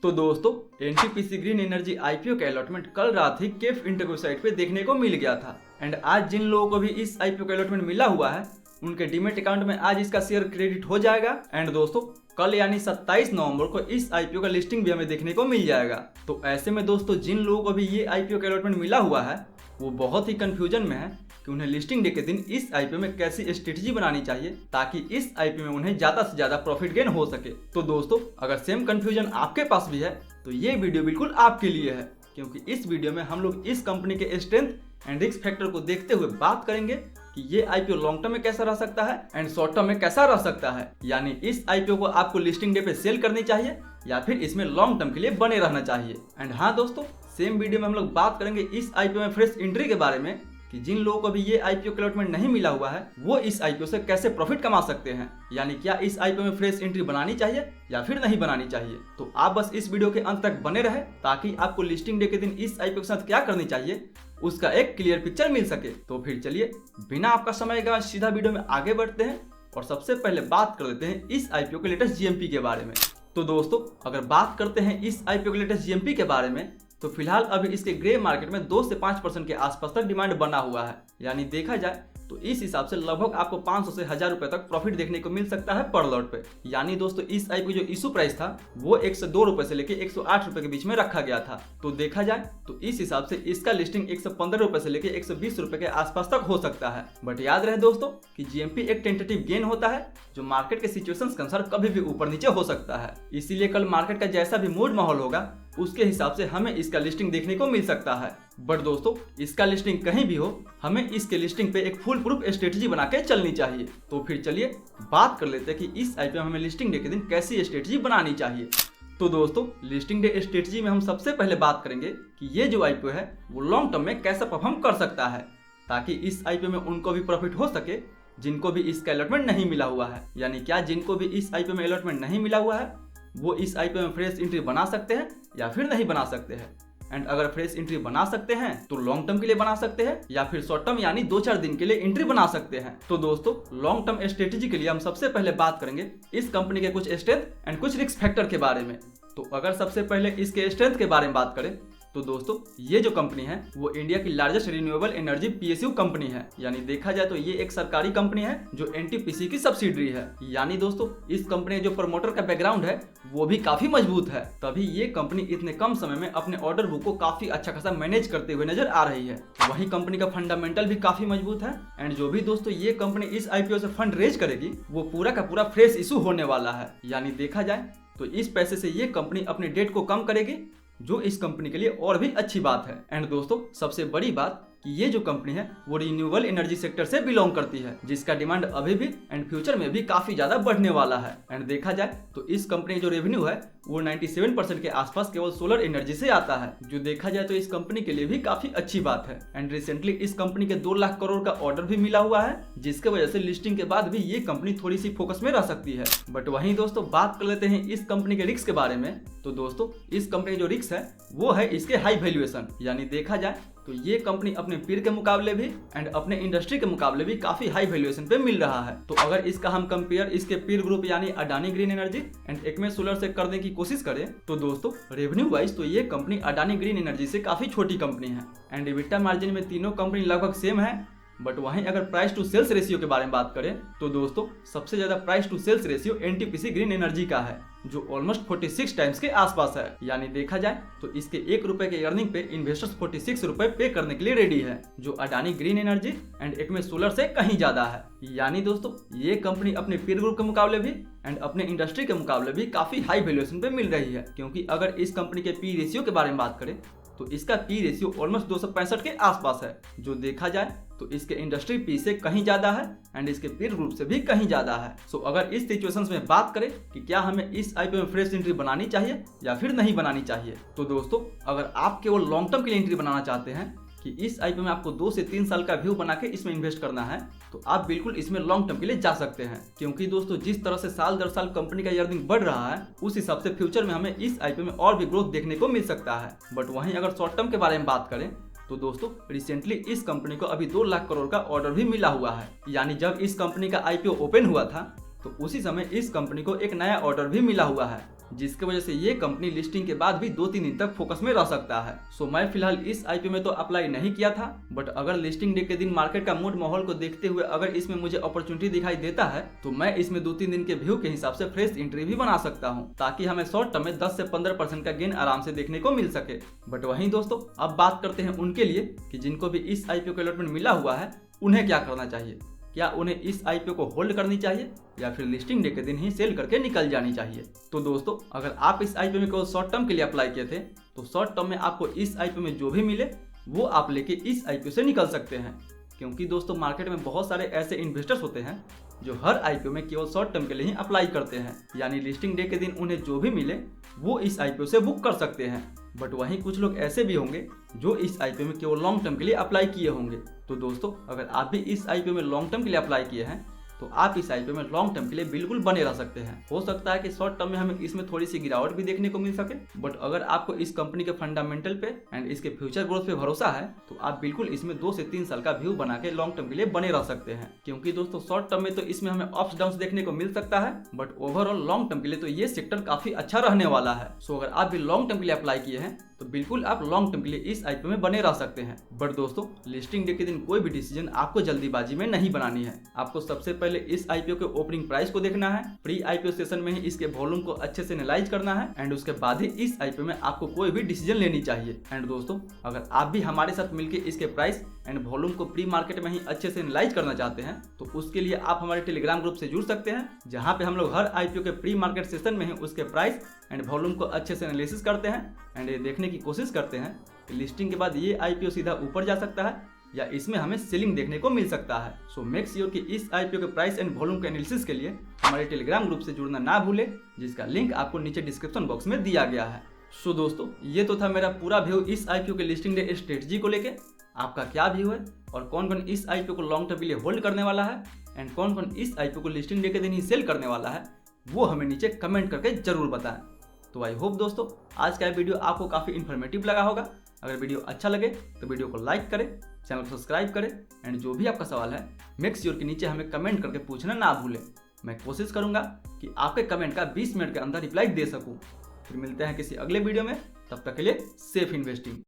तो दोस्तों NTPC Green energy IPO का अलॉटमेंट कल रात ही केफ इंटरव्यू साइट पे देखने को मिल गया था। एंड आज जिन लोगों को भी इस आईपीओ का अलॉटमेंट मिला हुआ है उनके डीमेट अकाउंट में आज इसका शेयर क्रेडिट हो जाएगा। एंड दोस्तों कल यानी 27 नवंबर को इस आईपीओ का लिस्टिंग भी हमें देखने को मिल जाएगा। तो ऐसे में दोस्तों जिन लोगों को भी ये आईपीओ का अलॉटमेंट मिला हुआ है वो बहुत ही कंफ्यूजन में है कि उन्हें लिस्टिंग डे के दिन इस आईपीओ में कैसी स्ट्रेटजी बनानी चाहिए ताकि इस आईपीओ में उन्हें ज्यादा से ज्यादा प्रॉफिट गेन हो सके। तो दोस्तों अगर सेम कंफ्यूजन आपके पास भी है तो ये वीडियो बिल्कुल आपके लिए है, क्योंकि इस वीडियो में हम लोग इस कंपनी के स्ट्रेंथ एंड रिस्क फैक्टर को देखते हुए बात करेंगे कि ये आईपीओ लॉन्ग टर्म में कैसा रह सकता है एंड शॉर्ट टर्म में कैसा रह सकता है। यानी इस आईपीओ को आपको लिस्टिंग डे पे सेल करनी चाहिए या फिर इसमें लॉन्ग टर्म के लिए बने रहना चाहिए। एंड हाँ दोस्तों सेम वीडियो में हम लोग बात करेंगे इस आईपीओ में फ्रेश एंट्री के बारे में कि जिन लोगों को भी ये आईपीओ का अलॉटमेंट नहीं मिला हुआ है वो इस आईपीओ से कैसे प्रॉफिट कमा सकते हैं। यानी क्या इस आईपीओ में फ्रेश एंट्री बनानी चाहिए या फिर नहीं बनानी चाहिए। तो आप बस इस वीडियो के अंत तक बने रहे ताकि आपको लिस्टिंग डे के दिन इस आईपीओ के साथ क्या करनी चाहिए उसका एक क्लियर पिक्चर मिल सके। तो फिर चलिए बिना आपका समय गवाए सीधा वीडियो में आगे बढ़ते हैं और सबसे पहले बात कर लेते हैं इस आईपीओ के लेटेस्ट जीएमपी के बारे में। तो दोस्तों अगर बात करते हैं इस आईपीओ के लेटेस्ट जीएमपी के बारे में तो फिलहाल अभी इसके ग्रे मार्केट में 2 से 5% के आसपास तक डिमांड बना हुआ है। यानी देखा जाए तो इस हिसाब से लगभग आपको 500 से 1000 रुपए तक प्रॉफिट देखने को मिल सकता है पर लॉट पे। यानी दोस्तों इस आईपीओ जो इशू प्राइस था वो 102 रुपए से लेके 108 रुपए के बीच में रखा गया था। तो देखा जाए तो इस हिसाब से इसका लिस्टिंग 115 रुपए से लेके 120 रुपए के आसपास तक हो सकता है। बट याद रहे दोस्तों कि जीएमपी एक टेंटेटिव गेन होता है जो मार्केट के सिचुएशंस के अनुसार कभी भी ऊपर नीचे हो सकता है। इसीलिए कल मार्केट का जैसा भी मूड माहौल होगा उसके हिसाब से हमें इसका लिस्टिंग देखने को मिल सकता है। बट दोस्तों इसका लिस्टिंग कहीं भी हो हमें इसके लिस्टिंग पे एक फुल प्रूफ स्ट्रेटजी बना के चलनी चाहिए। तो फिर चलिए बात कर लेते हैं कि इस आईपीओ में हमें लिस्टिंग डे के दिन कैसी स्ट्रेटजी बनानी चाहिए। तो दोस्तों लिस्टिंग डे स्ट्रेटजी में हम सबसे पहले बात करेंगे कि ये जो आईपीओ है वो लॉन्ग टर्म में कैसा परफॉर्म कर सकता है ताकि इस आईपीओ में उनको भी प्रॉफिट हो सके जिनको भी इसका अलॉटमेंट नहीं मिला हुआ है। यानी क्या जिनको भी इस आईपीओ में अलॉटमेंट नहीं मिला हुआ है वो इस आईपीओ में फ्रेश एंट्री बना सकते हैं या फिर नहीं बना सकते हैं। एंड अगर फ्रेश एंट्री बना सकते हैं तो लॉन्ग टर्म के लिए बना सकते हैं या फिर शॉर्ट टर्म यानी 2-4 दिन के लिए एंट्री बना सकते हैं। तो दोस्तों लॉन्ग टर्म स्ट्रेटजी के लिए हम सबसे पहले बात करेंगे इस कंपनी के कुछ स्ट्रेंथ एंड कुछ रिस्क फैक्टर के बारे में। तो अगर सबसे पहले इसके स्ट्रेंथ के बारे में बात करें तो दोस्तों ये जो कंपनी है वो इंडिया की largest renewable energy PSU company है। यानी देखा जाए तो ये एक सरकारी कंपनी है जो एनटीपीसी की सब्सिडरी है। यानी दोस्तों इस कंपनी जो प्रमोटर का बैकग्राउंड है वो भी काफी मजबूत है, तभी ये कंपनी इतने कम समय में अपने ऑर्डर बुक को काफी अच्छा खासा मैनेज करते हुए नजर आ रही है। वही कंपनी का फंडामेंटल भी काफी मजबूत है। एंड जो भी दोस्तों ये कंपनी इस आईपीओ से फंड रेज करेगी वो पूरा का पूरा फ्रेश इशू होने वाला है। यानी देखा जाए तो इस पैसे से ये कंपनी अपने डेट को कम करेगी जो इस कंपनी के लिए और भी अच्छी बात है। एंड दोस्तों सबसे बड़ी बात कि ये जो कंपनी है वो रिन्यूएबल एनर्जी सेक्टर से बिलोंग करती है जिसका डिमांड अभी भी एंड फ्यूचर में भी काफी ज्यादा बढ़ने वाला है। एंड देखा जाए तो इस कंपनी जो रेवेन्यू है वो 97% के आसपास केवल सोलर एनर्जी से आता है, जो देखा जाए तो इस कंपनी के लिए भी काफी अच्छी बात है। एंड रिसेंटली इस कंपनी के 2 लाख करोड़ का ऑर्डर भी मिला हुआ है जिसके वजह से लिस्टिंग के बाद भी ये कंपनी थोड़ी सी फोकस में रह सकती है। बट वहीं दोस्तों बात कर लेते हैं इस कंपनी के रिस्क के बारे में। तो दोस्तों इस कंपनी जो रिस्क है वो है इसके हाई वैल्यूएशन। यानी देखा जाए तो ये कंपनी अपने पीर के मुकाबले भी एंड अपने इंडस्ट्री के मुकाबले भी काफी हाई वैल्यूएशन पे मिल रहा है। तो अगर इसका हम कंपेयर इसके पीर ग्रुप यानी Adani green energy and Acme solar से करने की कोशिश करें तो दोस्तों रेवेन्यू वाइज तो ये कंपनी अडानी ग्रीन एनर्जी से काफी छोटी कंपनी है। एंड इबिटा मार्जिन में तीनों कंपनी लगभग सेम है। बट वहीं अगर प्राइस टू सेल्स रेशियो के बारे में बात करें तो दोस्तों सबसे ज्यादा price to sales ratio NTPC Green Energy का है जो ऑलमोस्ट 46 टाइम्स के आसपास है। यानी देखा जाए तो इसके 1 रुपए के अर्निंग पे इन्वेस्टर्स 46 रुपए पे करने के लिए रेडी है, जो Adani green energy and Acme solar से कहीं ज्यादा है। यानी दोस्तों ये कंपनी अपने पीर ग्रुप के मुकाबले भी एंड अपने इंडस्ट्री के मुकाबले भी काफी हाई वैल्यूएशन पे मिल रही है। क्योंकि अगर इस कंपनी के पी रेशियो के बारे में बात करें तो इसका पी रेशियो ऑलमोस्ट 265 के आसपास है, जो देखा जाए तो इसके इंडस्ट्री पी से कहीं ज्यादा है एंड इसके पीर ग्रुप से भी कहीं ज्यादा है। सो अगर इस सिचुएशंस में बात करें कि क्या हमें इस आईपीओ में फ्रेश एंट्री बनानी चाहिए या फिर नहीं बनानी चाहिए, तो दोस्तों अगर आप केवल लॉन्ग टर्म के लिए एंट्री बनाना चाहते हैं कि इस आईपीओ में आपको 2 से 3 साल का व्यू बना के इसमें इन्वेस्ट करना है तो आप बिल्कुल इसमें लॉन्ग टर्म के लिए जा सकते हैं। क्योंकि दोस्तों जिस तरह से साल दर साल कंपनी का अर्निंग बढ़ रहा है उस हिसाब से फ्यूचर में हमें इस आईपीओ में और भी ग्रोथ देखने को मिल सकता है। बट वहीं अगर शॉर्ट टर्म के बारे में बात करें तो दोस्तों रिसेंटली इस कंपनी को अभी 2 लाख करोड़ का ऑर्डर भी मिला हुआ है। यानी जब इस कंपनी का आईपीओ ओपन हुआ था तो उसी समय इस कंपनी को एक नया ऑर्डर भी मिला हुआ है जिसकी वजह से ये कंपनी लिस्टिंग के बाद भी 2-3 दिन तक फोकस में रह सकता है। सो मैं फिलहाल इस आईपीओ में तो अप्लाई नहीं किया था, बट अगर लिस्टिंग डे के दिन मार्केट का मूड माहौल को देखते हुए अगर इसमें मुझे अपॉर्चुनिटी दिखाई देता है तो मैं इसमें 2-3 दिन के व्यू के हिसाब से फ्रेश एंट्री भी बना सकता हूँ, ताकि हमें शॉर्ट टर्म में 10 से 15% का गेन आराम से देखने को मिल सके। बट वहीं दोस्तों अब बात करते हैं उनके लिए कि जिनको भी इस आईपीओ का अलॉटमेंट मिला हुआ है उन्हें क्या करना चाहिए। क्या उन्हें इस आईपीओ को होल्ड करनी चाहिए या फिर लिस्टिंग डे के दिन ही सेल करके निकल जानी चाहिए। तो दोस्तों अगर आप इस आईपीओ में केवल शॉर्ट टर्म के लिए अप्लाई किए थे तो शॉर्ट टर्म में आपको इस आईपीओ में जो भी मिले वो आप लेके इस आईपीओ से निकल सकते हैं, क्योंकि दोस्तों मार्केट में बहुत सारे ऐसे इन्वेस्टर्स होते हैं जो हर आईपीओ में केवल शॉर्ट टर्म के लिए ही अप्लाई करते हैं, यानी लिस्टिंग डे के दिन उन्हें जो भी मिले वो इस आईपीओ से बुक कर सकते हैं। बट वहीं कुछ लोग ऐसे भी होंगे जो इस आईपीओ में केवल लॉन्ग टर्म के लिए अप्लाई किए होंगे। तो दोस्तों अगर आप भी इस आईपीओ में लॉन्ग टर्म के लिए अप्लाई किए हैं तो आप इस आईपीओ में लॉन्ग टर्म के लिए बिल्कुल बने रह सकते हैं। हो सकता है कि शॉर्ट टर्म में हमें इसमें थोड़ी सी गिरावट भी देखने को मिल सके, बट अगर आपको इस कंपनी के फंडामेंटल पे एंड इसके फ्यूचर ग्रोथ पे भरोसा है तो आप बिल्कुल इसमें 2 से 3 साल का व्यू बना के लॉन्ग टर्म के लिए बने रह सकते हैं। क्योंकि दोस्तों शॉर्ट टर्म में तो इसमें हमें अप्स डाउन्स देखने को मिल सकता है, बट ओवरऑल लॉन्ग टर्म के लिए तो ये सेक्टर काफी अच्छा रहने वाला है। सो अगर आप भी लॉन्ग टर्म के लिए अप्लाई किए हैं तो बिल्कुल आप लॉन्ग टर्म के लिए इस आईपीओ में बने रह सकते हैं। बट दोस्तों लिस्टिंग डे के दिन कोई भी डिसीजन आपको जल्दीबाजी में नहीं बनानी है। आपको सबसे पहले इस आईपीओ के ओपनिंग प्राइस को देखना है, प्री आईपीओ सेशन में ही इसके वॉल्यूम को अच्छे से एनालाइज करना है एंड उसके बाद ही इस आईपीओ में आपको कोई भी डिसीजन लेनी चाहिए। एंड दोस्तों अगर आप भी हमारे साथ मिलकर इसके प्राइस एंड वॉल्यूम को प्री मार्केट में ही अच्छे से एनालाइज करना चाहते हैं तो उसके लिए आप हमारे टेलीग्राम ग्रुप से जुड़ सकते हैं, जहां पे हम लोग हर आईपीओ के प्री मार्केट सेशन में ही उसके प्राइस एंड वॉल्यूम को अच्छे से एनालिसिस करते हैं एंड ये देखने की कोशिश करते हैं कि लिस्टिंग के बाद ये आईपीओ सीधा ऊपर जा सकता है या इसमें हमें सेलिंग देखने को मिल सकता है। सो मेक श्योर कि इस आईपीओ के प्राइस एंड वॉल्यूम के एनालिसिस के लिए हमारे टेलीग्राम ग्रुप से जुड़ना ना भूले, जिसका लिंक आपको नीचे डिस्क्रिप्शन बॉक्स में दिया गया है। सो दोस्तों ये तो था मेरा पूरा व्यू इस आईपीओ के लिस्टिंग डे स्ट्रेटजी को लेके। आपका क्या व्यू है और कौन कौन इस आईपीओ को लॉन्ग टर्म के लिए होल्ड करने वाला है एंड कौन कौन इस आईपीओ को लिस्टिंग डे के दिन ही सेल करने वाला है, वो हमें नीचे कमेंट करके जरूर बताएं। तो आई होप दोस्तों आज का वीडियो आपको काफ़ी इन्फॉर्मेटिव लगा होगा। अगर वीडियो अच्छा लगे तो वीडियो को लाइक करें, चैनल को सब्सक्राइब करें एंड जो भी आपका सवाल है मेक श्योर के नीचे हमें कमेंट करके पूछना ना भूलें। मैं कोशिश करूंगा कि आपके कमेंट का 20 मिनट के अंदर रिप्लाई दे सकूं। फिर मिलते हैं किसी अगले वीडियो में, तब तक के लिए सेफ इन्वेस्टिंग।